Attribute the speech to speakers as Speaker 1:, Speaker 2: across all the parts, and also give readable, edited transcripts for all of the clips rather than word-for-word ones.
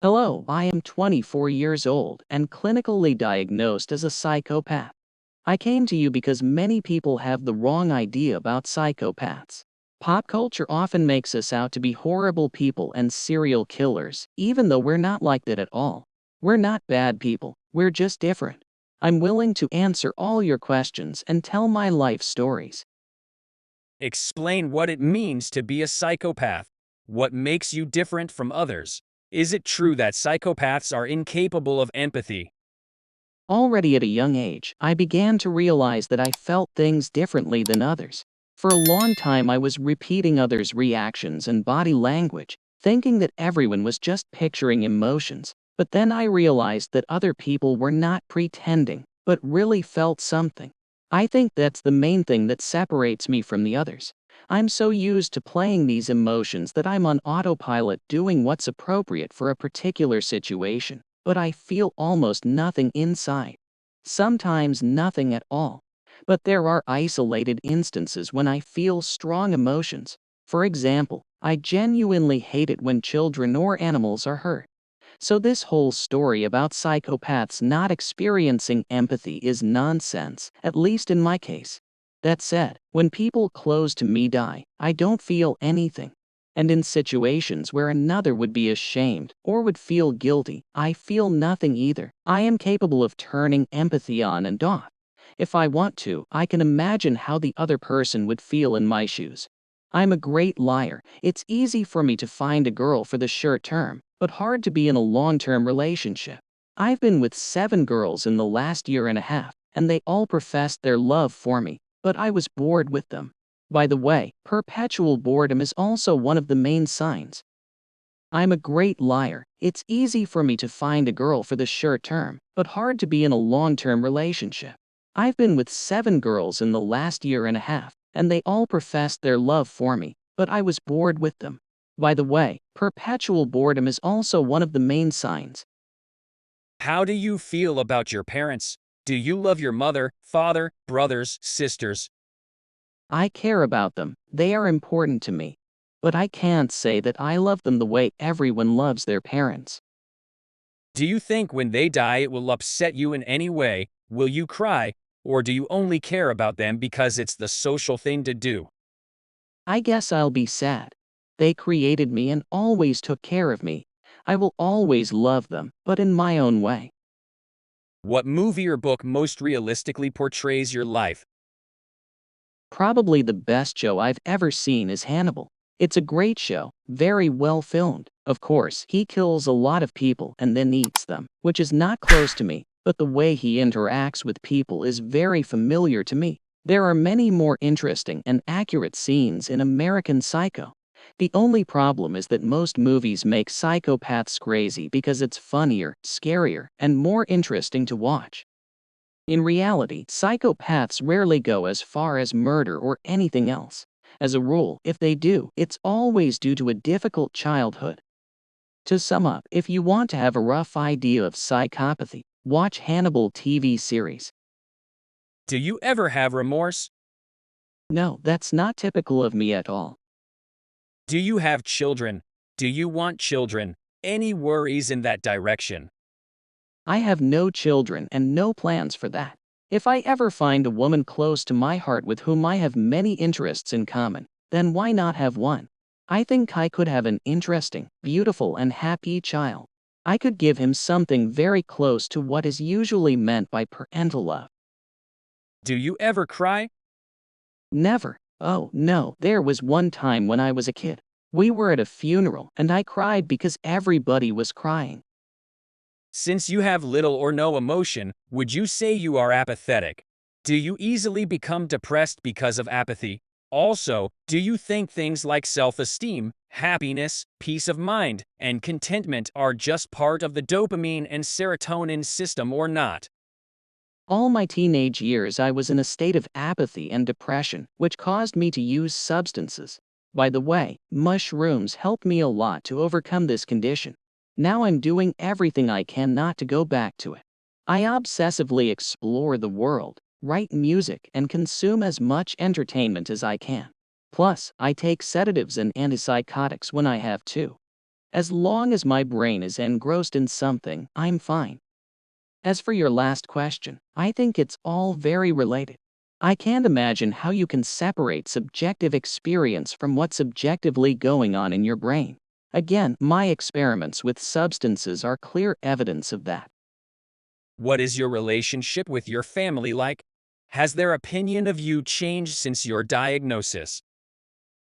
Speaker 1: Hello, I am 24 years old and clinically diagnosed as a psychopath. I came to you because many people have the wrong idea about psychopaths. Pop culture often makes us out to be horrible people and serial killers, even though we're not like that at all. We're not bad people, we're just different. I'm willing to answer all your questions and tell my life stories.
Speaker 2: Explain what it means to be a psychopath. What makes you different from others? Is it true that psychopaths are incapable of empathy?
Speaker 1: Already at a young age, I began to realize that I felt things differently than others. For a long time, I was repeating others' reactions and body language, thinking that everyone was just picturing emotions. But then I realized that other people were not pretending, but really felt something. I think that's the main thing that separates me from the others. I'm so used to playing these emotions that I'm on autopilot doing what's appropriate for a particular situation, but I feel almost nothing inside. Sometimes nothing at all. But there are isolated instances when I feel strong emotions. For example, I genuinely hate it when children or animals are hurt. So this whole story about psychopaths not experiencing empathy is nonsense, at least in my case. That said, when people close to me die, I don't feel anything. And in situations where another would be ashamed or would feel guilty, I feel nothing either. I am capable of turning empathy on and off. If I want to, I can imagine how the other person would feel in my shoes. I'm a great liar. It's easy for me to find a girl for the short term, but hard to be in a long-term relationship. I've been with 7 girls in the last year and a half, and they all professed their love for me, but I was bored with them. By the way, perpetual boredom is also one of the main signs. I'm a great liar. It's easy for me to find a girl for the short term, but hard to be in a long-term relationship. I've been with 7 girls in the last year and a half, and they all professed their love for me, but I was bored with them. By the way, perpetual boredom is also one of the main signs.
Speaker 2: How do you feel about your parents? Do you love your mother, father, brothers, sisters?
Speaker 1: I care about them, they are important to me. But I can't say that I love them the way everyone loves their parents.
Speaker 2: Do you think when they die it will upset you in any way? Will you cry? Or do you only care about them because it's the social thing to do?
Speaker 1: I guess I'll be sad. They created me and always took care of me. I will always love them, but in my own way.
Speaker 2: What movie or book most realistically portrays your life?
Speaker 1: Probably the best show I've ever seen is Hannibal. It's a great show, very well filmed. Of course, he kills a lot of people and then eats them, which is not close to me, but the way he interacts with people is very familiar to me. There are many more interesting and accurate scenes in American Psycho. The only problem is that most movies make psychopaths crazy because it's funnier, scarier, and more interesting to watch. In reality, psychopaths rarely go as far as murder or anything else. As a rule, if they do, it's always due to a difficult childhood. To sum up, if you want to have a rough idea of psychopathy, watch Hannibal TV series.
Speaker 2: Do you ever have remorse?
Speaker 1: No, that's not typical of me at all.
Speaker 2: Do you have children? Do you want children? Any worries in that direction?
Speaker 1: I have no children and no plans for that. If I ever find a woman close to my heart with whom I have many interests in common, then why not have one? I think I could have an interesting, beautiful, and happy child. I could give him something very close to what is usually meant by parental love.
Speaker 2: Do you ever cry?
Speaker 1: Never. Oh, no, there was one time when I was a kid. We were at a funeral, and I cried because everybody was crying.
Speaker 2: Since you have little or no emotion, would you say you are apathetic? Do you easily become depressed because of apathy? Also, do you think things like self-esteem, happiness, peace of mind, and contentment are just part of the dopamine and serotonin system or not?
Speaker 1: All my teenage years I was in a state of apathy and depression, which caused me to use substances. By the way, mushrooms helped me a lot to overcome this condition. Now I'm doing everything I can not to go back to it. I obsessively explore the world, write music, and consume as much entertainment as I can. Plus, I take sedatives and antipsychotics when I have to. As long as my brain is engrossed in something, I'm fine. As for your last question, I think it's all very related. I can't imagine how you can separate subjective experience from what's objectively going on in your brain. Again, my experiments with substances are clear evidence of that.
Speaker 2: What is your relationship with your family like? Has their opinion of you changed since your diagnosis?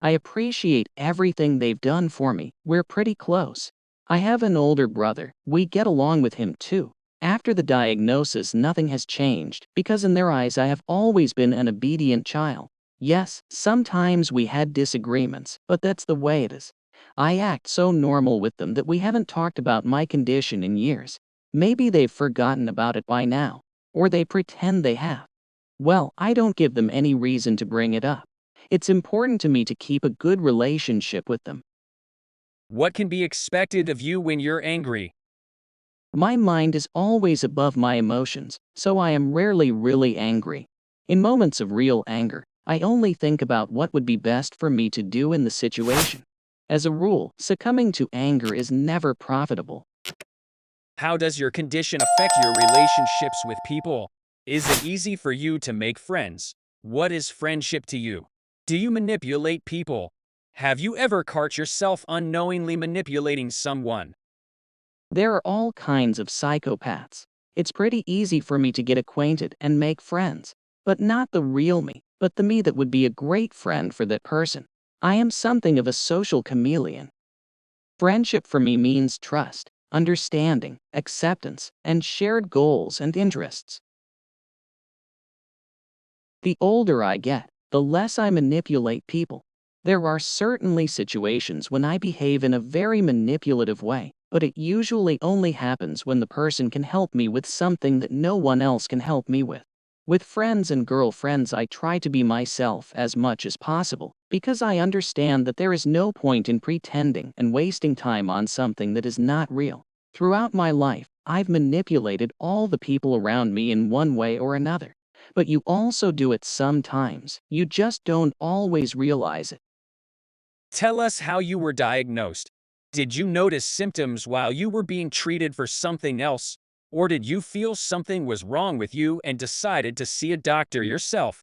Speaker 1: I appreciate everything they've done for me. We're pretty close. I have an older brother. We get along with him too. After the diagnosis, nothing has changed because in their eyes I have always been an obedient child. Yes, sometimes we had disagreements, but that's the way it is. I act so normal with them that we haven't talked about my condition in years. Maybe they've forgotten about it by now, or they pretend they have. Well, I don't give them any reason to bring it up. It's important to me to keep a good relationship with them.
Speaker 2: What can be expected of you when you're angry?
Speaker 1: My mind is always above my emotions, so I am rarely really angry. In moments of real anger, I only think about what would be best for me to do in the situation. As a rule, succumbing to anger is never profitable.
Speaker 2: How does your condition affect your relationships with people? Is it easy for you to make friends? What is friendship to you? Do you manipulate people? Have you ever caught yourself unknowingly manipulating someone?
Speaker 1: There are all kinds of psychopaths. It's pretty easy for me to get acquainted and make friends, but not the real me, but the me that would be a great friend for that person. I am something of a social chameleon. Friendship for me means trust, understanding, acceptance, and shared goals and interests. The older I get, the less I manipulate people. There are certainly situations when I behave in a very manipulative way, but it usually only happens when the person can help me with something that no one else can help me with. With friends and girlfriends, I try to be myself as much as possible, because I understand that there is no point in pretending and wasting time on something that is not real. Throughout my life, I've manipulated all the people around me in one way or another. But you also do it sometimes. You just don't always realize it.
Speaker 2: Tell us how you were diagnosed. Did you notice symptoms while you were being treated for something else? Or did you feel something was wrong with you and decided to see a doctor yourself?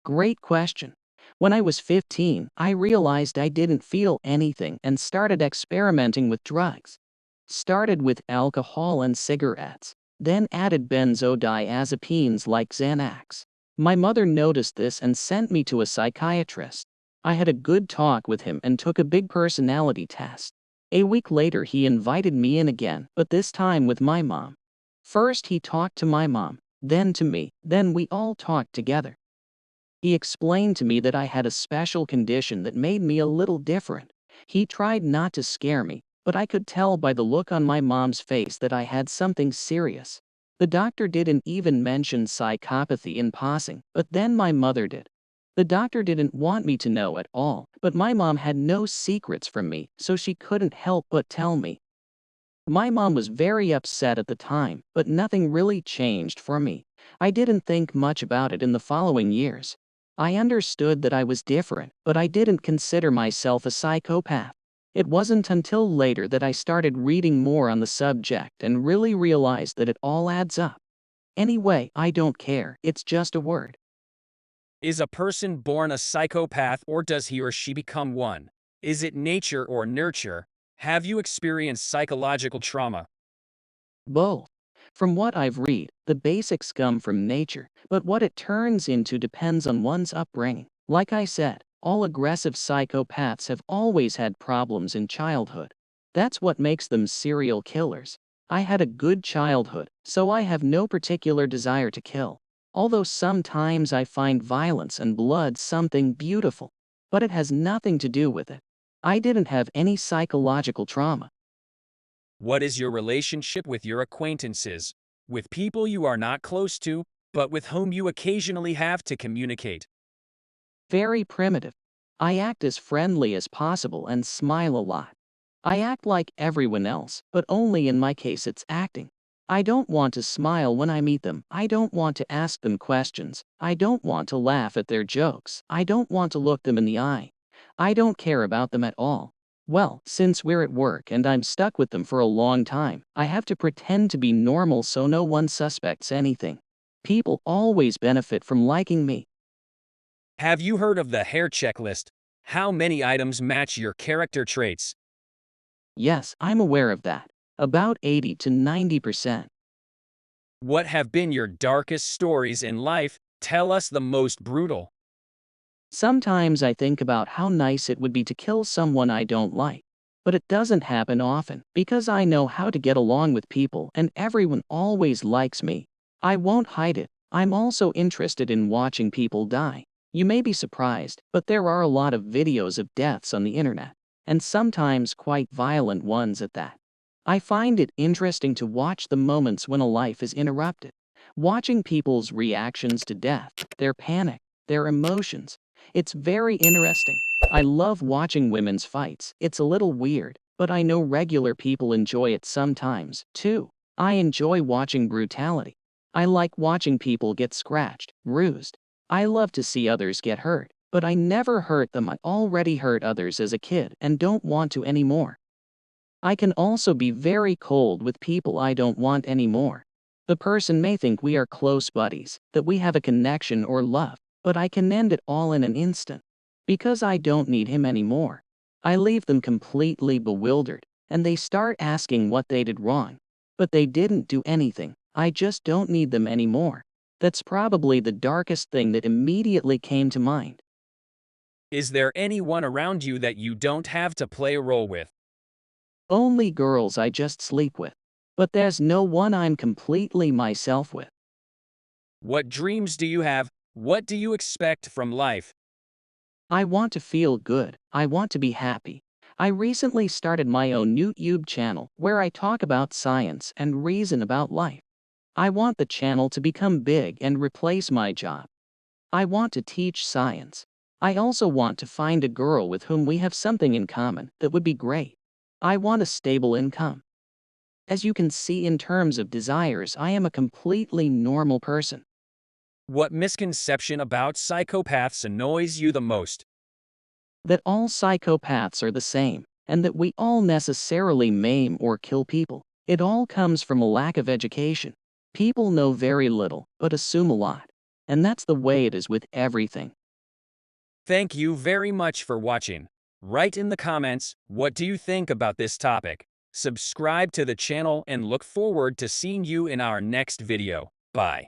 Speaker 1: Great question. When I was 15, I realized I didn't feel anything and started experimenting with drugs. Started with alcohol and cigarettes, then added benzodiazepines like Xanax. My mother noticed this and sent me to a psychiatrist. I had a good talk with him and took a big personality test. A week later, he invited me in again, but this time with my mom. First, he talked to my mom, then to me, then we all talked together. He explained to me that I had a special condition that made me a little different. He tried not to scare me, but I could tell by the look on my mom's face that I had something serious. The doctor didn't even mention psychopathy in passing, but then my mother did. The doctor didn't want me to know at all, but my mom had no secrets from me, so she couldn't help but tell me. My mom was very upset at the time, but nothing really changed for me. I didn't think much about it in the following years. I understood that I was different, but I didn't consider myself a psychopath. It wasn't until later that I started reading more on the subject and really realized that it all adds up. Anyway, I don't care, it's just a word.
Speaker 2: Is a person born a psychopath or does he or she become one? Is it nature or nurture? Have you experienced psychological trauma?
Speaker 1: Both. From what I've read, the basics come from nature, but what it turns into depends on one's upbringing. Like I said, all aggressive psychopaths have always had problems in childhood. That's what makes them serial killers. I had a good childhood, so I have no particular desire to kill. Although sometimes I find violence and blood something beautiful, but it has nothing to do with it. I didn't have any psychological trauma.
Speaker 2: What is your relationship with your acquaintances? With people you are not close to, but with whom you occasionally have to communicate?
Speaker 1: Very primitive. I act as friendly as possible and smile a lot. I act like everyone else, but only in my case it's acting. I don't want to smile when I meet them. I don't want to ask them questions. I don't want to laugh at their jokes. I don't want to look them in the eye. I don't care about them at all. Well, since we're at work and I'm stuck with them for a long time, I have to pretend to be normal so no one suspects anything. People always benefit from liking me.
Speaker 2: Have you heard of the hair checklist? How many items match your character traits?
Speaker 1: Yes, I'm aware of that. About 80 to 90%.
Speaker 2: What have been your darkest stories in life? Tell us the most brutal.
Speaker 1: Sometimes I think about how nice it would be to kill someone I don't like. But it doesn't happen often, because I know how to get along with people and everyone always likes me. I won't hide it. I'm also interested in watching people die. You may be surprised, but there are a lot of videos of deaths on the internet, and sometimes quite violent ones at that. I find it interesting to watch the moments when a life is interrupted. Watching people's reactions to death, their panic, their emotions. It's very interesting. I love watching women's fights. It's a little weird, but I know regular people enjoy it sometimes, too. I enjoy watching brutality. I like watching people get scratched, bruised. I love to see others get hurt, but I never hurt them. I already hurt others as a kid and don't want to anymore. I can also be very cold with people I don't want anymore. The person may think we are close buddies, that we have a connection or love, but I can end it all in an instant. Because I don't need him anymore. I leave them completely bewildered, and they start asking what they did wrong. But they didn't do anything, I just don't need them anymore. That's probably the darkest thing that immediately came to mind.
Speaker 2: Is there anyone around you that you don't have to play a role with?
Speaker 1: Only girls I just sleep with. But there's no one I'm completely myself with.
Speaker 2: What dreams do you have? What do you expect from life?
Speaker 1: I want to feel good. I want to be happy. I recently started my own YouTube channel where I talk about science and reason about life. I want the channel to become big and replace my job. I want to teach science. I also want to find a girl with whom we have something in common that would be great. I want a stable income. As you can see, in terms of desires, I am a completely normal person.
Speaker 2: What misconception about psychopaths annoys you the most?
Speaker 1: That all psychopaths are the same, and that we all necessarily maim or kill people. It all comes from a lack of education. People know very little, but assume a lot. And that's the way it is with everything.
Speaker 2: Thank you very much for watching. Write in the comments, what do you think about this topic? Subscribe to the channel and look forward to seeing you in our next video. Bye.